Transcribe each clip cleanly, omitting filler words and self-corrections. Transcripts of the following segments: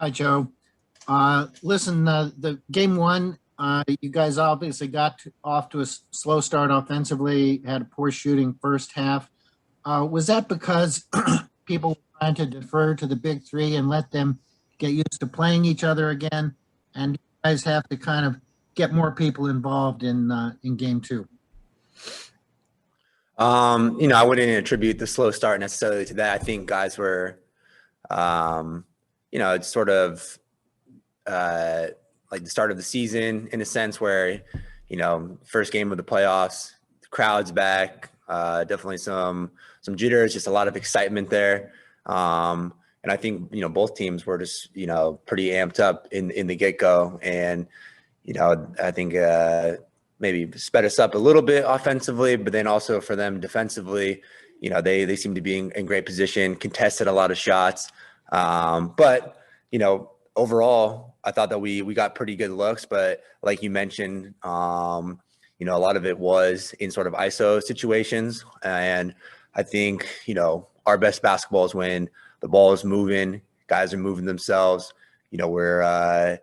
Hi, Joe. Listen, the game one, you guys obviously got off to a slow start offensively, had a poor shooting first half. Was that because people were trying to defer to the big three and let them get used to playing each other again? And you guys have to kind of get more people involved in game two. I wouldn't attribute the slow start necessarily to that. I think guys were, um, it's sort of like the start of the season in a sense where, first game of the playoffs, the crowd's back, definitely some jitters, just a lot of excitement there. And I think, both teams were just, pretty amped up in the get-go. And, I think maybe sped us up a little bit offensively, but then also for them defensively, they seem to be in great position, contested a lot of shots. But, overall, I thought that we got pretty good looks, but like you mentioned, a lot of it was in sort of ISO situations. And I think, our best basketball is when the ball is moving, guys are moving themselves, we're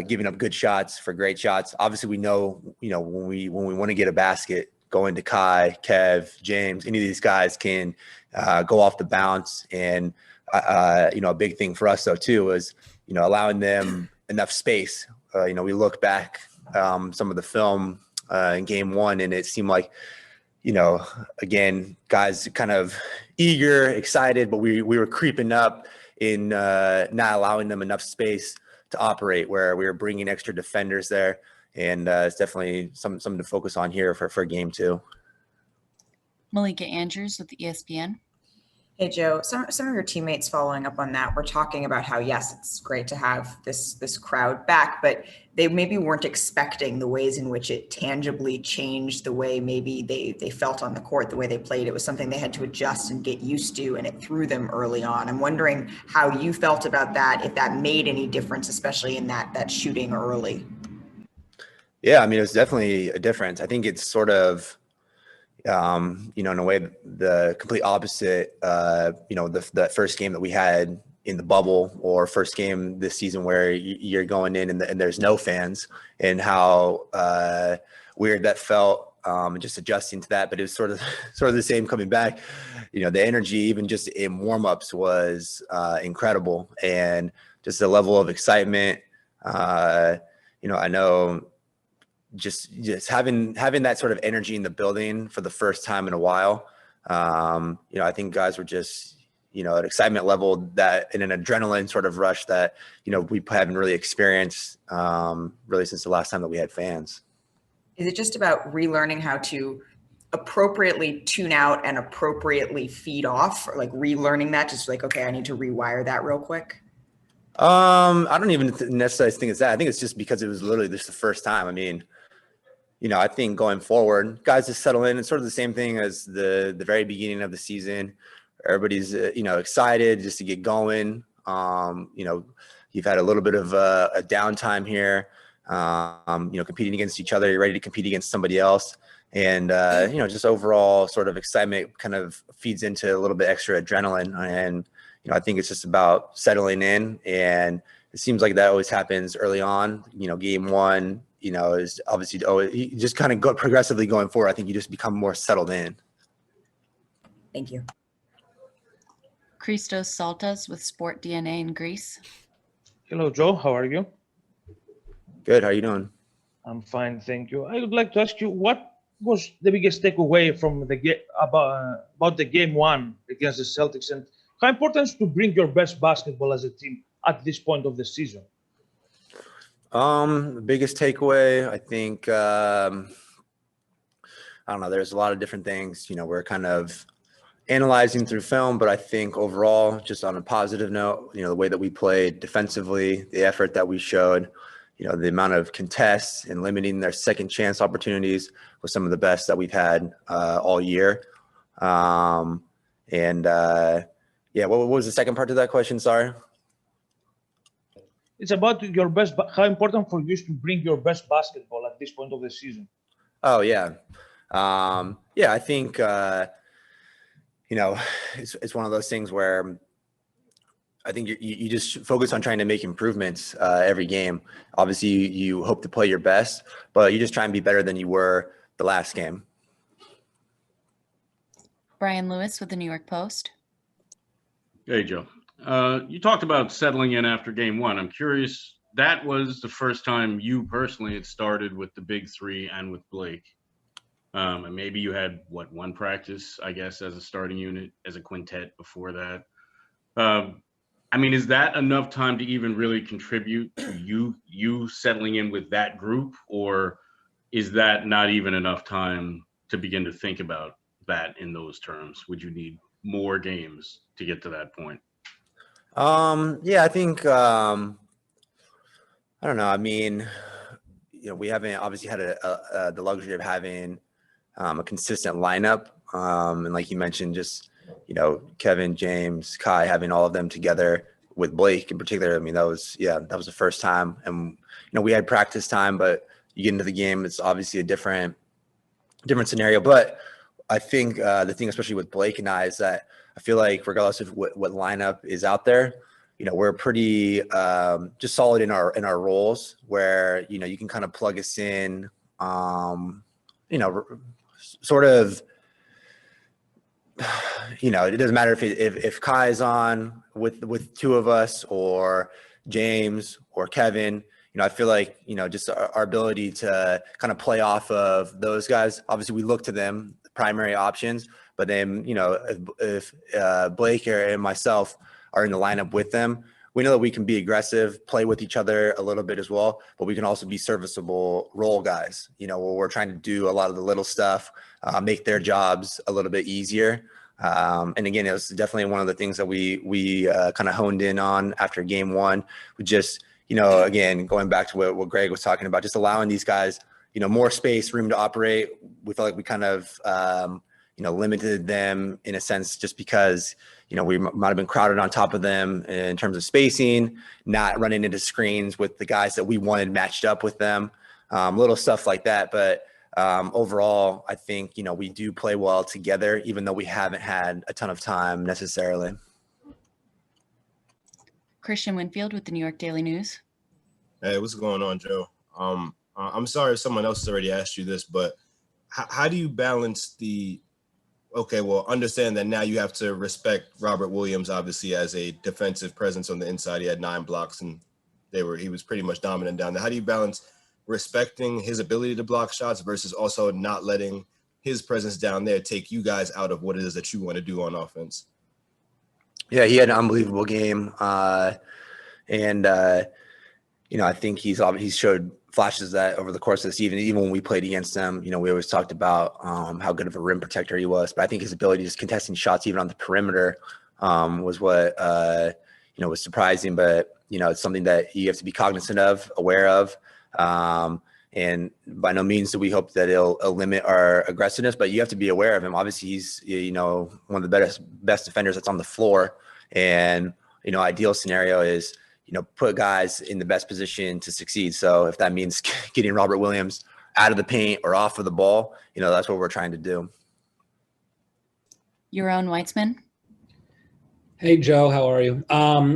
giving up good shots for great shots. Obviously, we know, when we want to get a basket, going to Kai, Kev, James, any of these guys can go off the bounce. And, a big thing for us, though, too, was, allowing them enough space. We look back some of the film in game one, and it seemed like, again, guys kind of eager, excited, but we were creeping up in not allowing them enough space to operate, where we were bringing extra defenders there. And it's definitely something to focus on here for game two. Malika Andrews with ESPN. Hey, Joe, some of your teammates following up on that were talking about how, yes, it's great to have this crowd back, but they maybe weren't expecting the ways in which it tangibly changed the way maybe they felt on the court, the way they played. It was something they had to adjust and get used to, and it threw them early on. I'm wondering how you felt about that, if that made any difference, especially in that shooting early. Yeah, I mean, it was definitely a difference. I think it's sort of, in a way, the complete opposite, the first game that we had in the bubble, or first game this season where you're going in and there's no fans, and how weird that felt, just adjusting to that. But it was sort of the same coming back. The energy, even just in warmups, was incredible, and just the level of excitement. I know just having that sort of energy in the building for the first time in a while. I think guys were just, an excitement level that, in an adrenaline sort of rush that, we haven't really experienced really since the last time that we had fans. Is it just about relearning how to appropriately tune out and appropriately feed off, or like relearning that, just like, okay, I need to rewire that real quick? I don't even necessarily think it's that. I think it's just because it was literally just the first time. I mean, I think going forward, guys just settle in. It's sort of the same thing as the very beginning of the season. Everybody's, excited just to get going. You've had a little bit of a downtime here, competing against each other. You're ready to compete against somebody else. And, just overall sort of excitement kind of feeds into a little bit extra adrenaline. And, I think it's just about settling in. And it seems like that always happens early on. Game one, is obviously always just kind of go progressively going forward. I think you just become more settled in. Thank you. Christos Saltas with Sport DNA in Greece. Hello, Joe. How are you? Good. How are you doing? I'm fine, thank you. I would like to ask you, what was the biggest takeaway from the game about the game one against the Celtics, and how important is to bring your best basketball as a team at this point of the season? The biggest takeaway, I think, I don't know, there's a lot of different things, we're kind of analyzing through film, but I think overall, just on a positive note, the way that we played defensively, the effort that we showed, the amount of contests and limiting their second chance opportunities was some of the best that we've had all year. Yeah, what was the second part to that question? Sorry. It's about your best. How important for you is to bring your best basketball at this point of the season? Oh yeah, I think it's one of those things where I think you just focus on trying to make improvements every game. Obviously, you hope to play your best, but you just try and be better than you were the last game. Brian Lewis with the New York Post. Hey, Joe. You talked about settling in after game one. I'm curious, that was the first time you personally had started with the big three and with Blake. And maybe you had, one practice, I guess, as a starting unit, as a quintet before that. I mean, is that enough time to even really contribute to you settling in with that group? Or is that not even enough time to begin to think about that in those terms? Would you need more games to get to that point? Yeah, I think, I don't know. I mean, we haven't obviously had the luxury of having a consistent lineup. And like you mentioned, just, Kevin, James, Kai, having all of them together with Blake in particular. I mean, that was the first time. And, we had practice time, but you get into the game, it's obviously a different scenario. But I think the thing, especially with Blake and I, is that I feel like regardless of what lineup is out there, we're pretty just solid in our roles where, you can kind of plug us in, sort of, it doesn't matter if Kai is on with two of us or James or Kevin. I feel like, just our ability to kind of play off of those guys. Obviously, we look to them, primary options, but then, if Blake and myself are in the lineup with them, we know that we can be aggressive, play with each other a little bit as well, but we can also be serviceable role guys, where we're trying to do a lot of the little stuff, make their jobs a little bit easier. And again, it was definitely one of the things that we kind of honed in on after game one, with just, again, going back to what Greg was talking about, just allowing these guys, more space, room to operate. We felt like we kind of, limited them in a sense, just because, we might have been crowded on top of them in terms of spacing, not running into screens with the guys that we wanted matched up with them, little stuff like that. But overall, I think, we do play well together, even though we haven't had a ton of time necessarily. Christian Winfield with the New York Daily News. Hey, what's going on, Joe? I'm sorry if someone else has already asked you this, but how do you balance understand that now you have to respect Robert Williams, obviously, as a defensive presence on the inside. He had 9 blocks and he was pretty much dominant down there. How do you balance respecting his ability to block shots versus also not letting his presence down there take you guys out of what it is that you want to do on offense? Yeah, he had an unbelievable game. And I think he's showed flashes of that over the course of the season. Even when we played against him, we always talked about how good of a rim protector he was. But I think his ability just contesting shots even on the perimeter was what was surprising. But it's something that you have to be cognizant of, aware of. And by no means do we hope that it'll limit our aggressiveness, but you have to be aware of him. Obviously, he's one of the best defenders that's on the floor. And ideal scenario is put guys in the best position to succeed. So if that means getting Robert Williams out of the paint or off of the ball, that's what we're trying to do. Yaron Weitzman. Hey, Joe, how are you?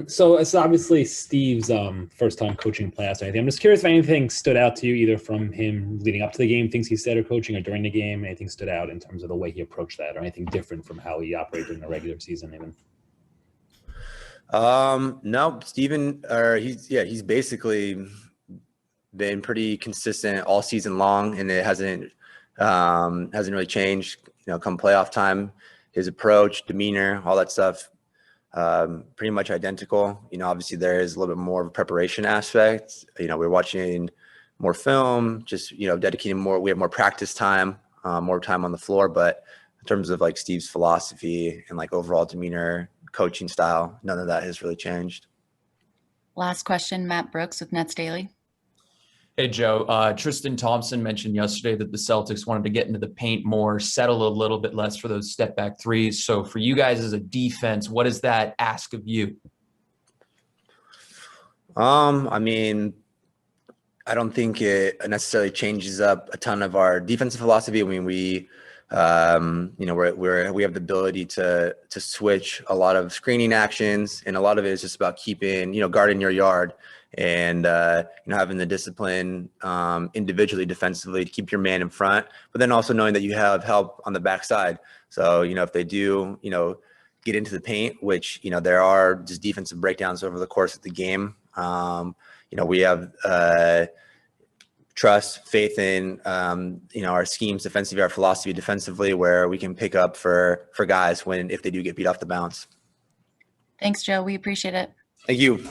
So it's obviously Steve's first time coaching playoffs or anything. I'm just curious if anything stood out to you, either from him leading up to the game, things he said or coaching, or during the game, anything stood out in terms of the way he approached that, or anything different from how he operated in the regular season even? No, Steven, he's basically been pretty consistent all season long, and it hasn't really changed, come playoff time. His approach, demeanor, all that stuff, pretty much identical. Obviously there is a little bit more of a preparation aspect. We're watching more film, just, dedicating more, we have more practice time, more time on the floor. But in terms of like Steve's philosophy and like overall demeanor, coaching style, none of that has really changed. Last question, Matt Brooks with Nets Daily. Hey, Joe. Tristan Thompson mentioned yesterday that the Celtics wanted to get into the paint more, settle a little bit less for those step back threes. So for you guys as a defense, what does that ask of you? I mean, I don't think it necessarily changes up a ton of our defensive philosophy. I mean, we You know, we have the ability to switch a lot of screening actions, and a lot of it is just about keeping, you know, guarding your yard and, you know, having the discipline individually defensively to keep your man in front, but then also knowing that you have help on the backside. So, you know, if they do, you know, get into the paint, which, you know, there are just defensive breakdowns over the course of the game. You know, we have trust, faith in, you know, our schemes defensively, our philosophy defensively, where we can pick up for guys if they do get beat off the bounce. Thanks, Joe. We appreciate it. Thank you.